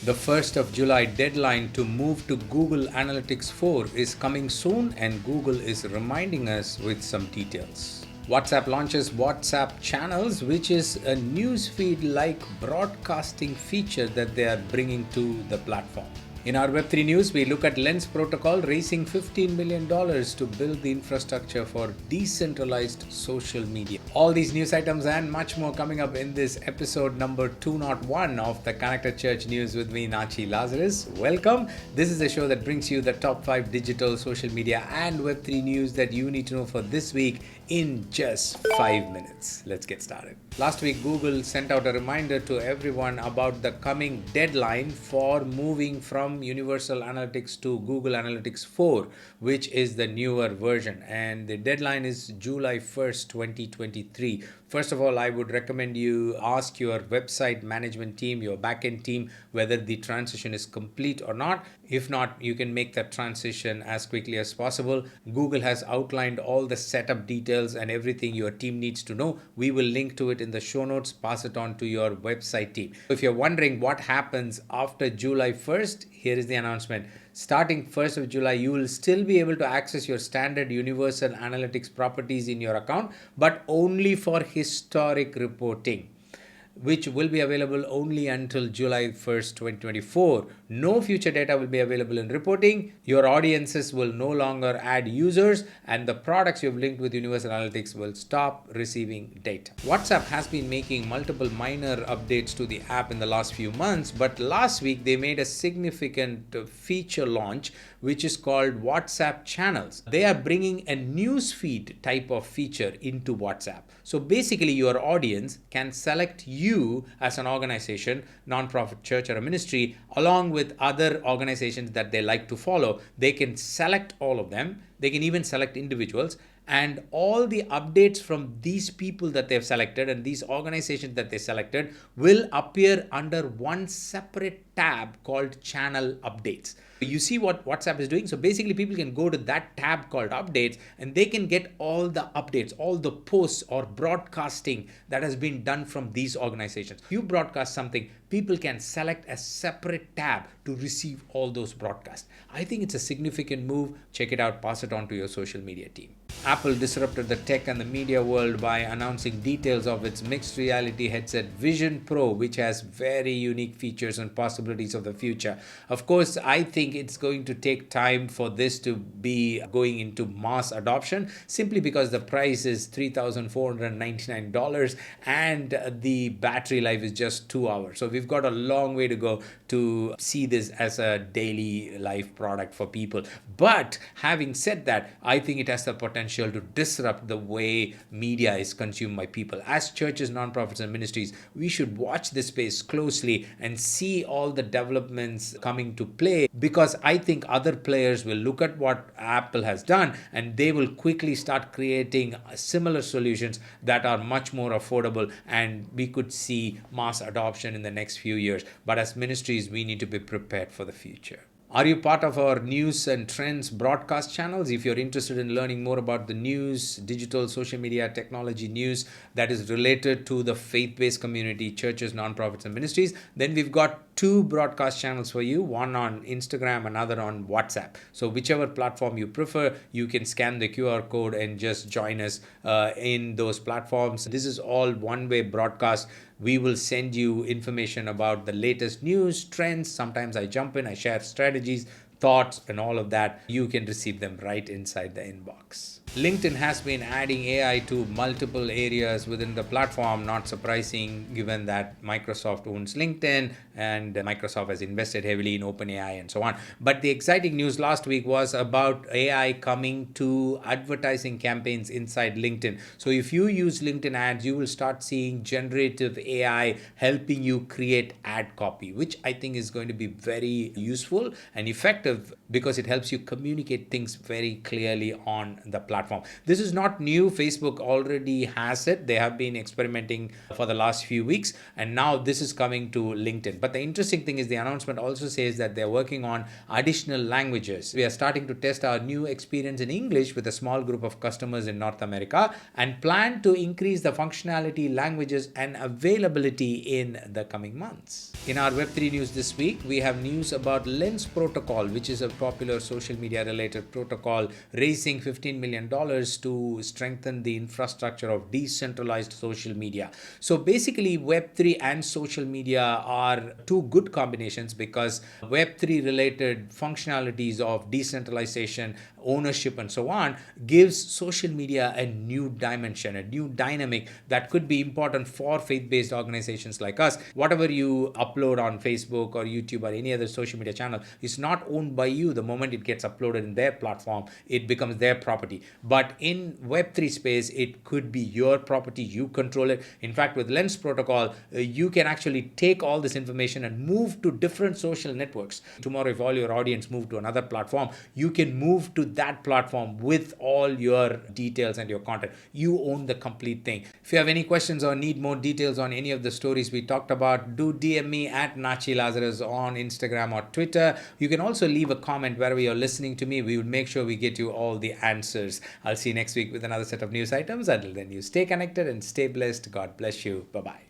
The 1st of July deadline to move to Google Analytics 4 is coming soon, and Google is reminding us with some details. WhatsApp launches WhatsApp Channels, which is a newsfeed-like broadcasting feature that they are bringing to the platform. In our Web3 news, we look at Lens Protocol raising $15 million to build the infrastructure for decentralized social media. All these news items and much more coming up in this episode number 201 of the Connected Church News with me, Natchi Lazarus. Welcome. This is a show that brings you the top 5 digital, social media and Web3 news that you need to know for this week in just 5 minutes. Let's get started. Last week, Google sent out a reminder to everyone about the coming deadline for moving from Universal Analytics to Google Analytics 4, which is the newer version. And the deadline is July 1st, 2023. First of all, I would recommend you ask your website management team, your backend team, whether the transition is complete or not. If not, you can make that transition as quickly as possible. Google has outlined all the setup details and everything your team needs to know. We will link to it in the show notes, pass it on to your website team. If you're wondering what happens after July 1st, here is the announcement. Starting 1st of July, you will still be able to access your standard Universal Analytics properties in your account, but only for historic reporting, which will be available only until July 1st, 2024. No future data will be available in reporting. Your audiences will no longer add users, and the products you've linked with Universal Analytics will stop receiving data. WhatsApp has been making multiple minor updates to the app in the last few months, but last week they made a significant feature launch, which is called WhatsApp Channels. They are bringing a newsfeed type of feature into WhatsApp. So basically, your audience can select you as an organization, nonprofit, church, or a ministry, along with other organizations that they like to follow. They can select all of them. They can even select individuals. And all the updates from these people that they've selected and these organizations that they selected will appear under one separate tab called Channel Updates. You see what WhatsApp is doing? So basically, people can go to that tab called Updates and they can get all the updates, all the posts or broadcasting that has been done from these organizations. If you broadcast something, people can select a separate tab to receive all those broadcasts. I think it's a significant move. Check it out, pass it on to your social media team. Apple disrupted the tech and the media world by announcing details of its mixed reality headset Vision Pro, which has very unique features and possibilities of the future. Of course, I think it's going to take time for this to be going into mass adoption, simply because the price is $3,499 and the battery life is just 2 hours. So we've got a long way to go to see this as a daily life product for people. But having said that, I think it has the potential to disrupt the way media is consumed by people. As churches, nonprofits, and ministries, we should watch this space closely and see all the developments coming to play, because I think other players will look at what Apple has done and they will quickly start creating similar solutions that are much more affordable, and we could see mass adoption in the next few years. But as ministries, we need to be prepared for the future. Are you part of our news and trends broadcast channels? If you're interested in learning more about the news, digital, social media, technology news that is related to the faith-based community, churches, nonprofits, and ministries, then we've got 2 broadcast channels for you, one on Instagram, another on WhatsApp. So whichever platform you prefer, you can scan the QR code and just join us in those platforms. This is all one-way broadcast. We will send you information about the latest news, trends. Sometimes I jump in, I share strategies, thoughts, and all of that. You can receive them right inside the inbox. LinkedIn has been adding AI to multiple areas within the platform, not surprising given that Microsoft owns LinkedIn and Microsoft has invested heavily in OpenAI and so on. But the exciting news last week was about AI coming to advertising campaigns inside LinkedIn. So if you use LinkedIn ads, you will start seeing generative AI helping you create ad copy, which I think is going to be very useful and effective because it helps you communicate things very clearly on the platform. This is not new. Facebook already has it. They have been experimenting for the last few weeks, and now this is coming to LinkedIn. But the interesting thing is the announcement also says that they're working on additional languages. We are starting to test our new experience in English with a small group of customers in North America and plan to increase the functionality, languages, and availability in the coming months. In our Web3 news this week, we have news about Lens Protocol, which is a popular social media related protocol, raising $15 million to strengthen the infrastructure of decentralized social media. So basically, Web3 and social media are two good combinations because Web3 related functionalities of decentralization, ownership, and so on gives social media a new dimension, a new dynamic that could be important for faith-based organizations like us. Whatever you upload on Facebook or YouTube or any other social media channel is not owned by you. The moment it gets uploaded in their platform, it becomes their property. But in Web3 space, it could be your property. You control it. In fact, with Lens Protocol, you can actually take all this information and move to different social networks. Tomorrow, if all your audience move to another platform, you can move to that platform with all your details and your content. You own the complete thing. If you have any questions or need more details on any of the stories we talked about, do DM me at Natchi Lazarus on Instagram or Twitter. You can also leave a comment wherever you're listening to me. We will make sure we get you all the answers. I'll see you next week with another set of news items. Until then, you stay connected and stay blessed. God bless you. Bye-bye.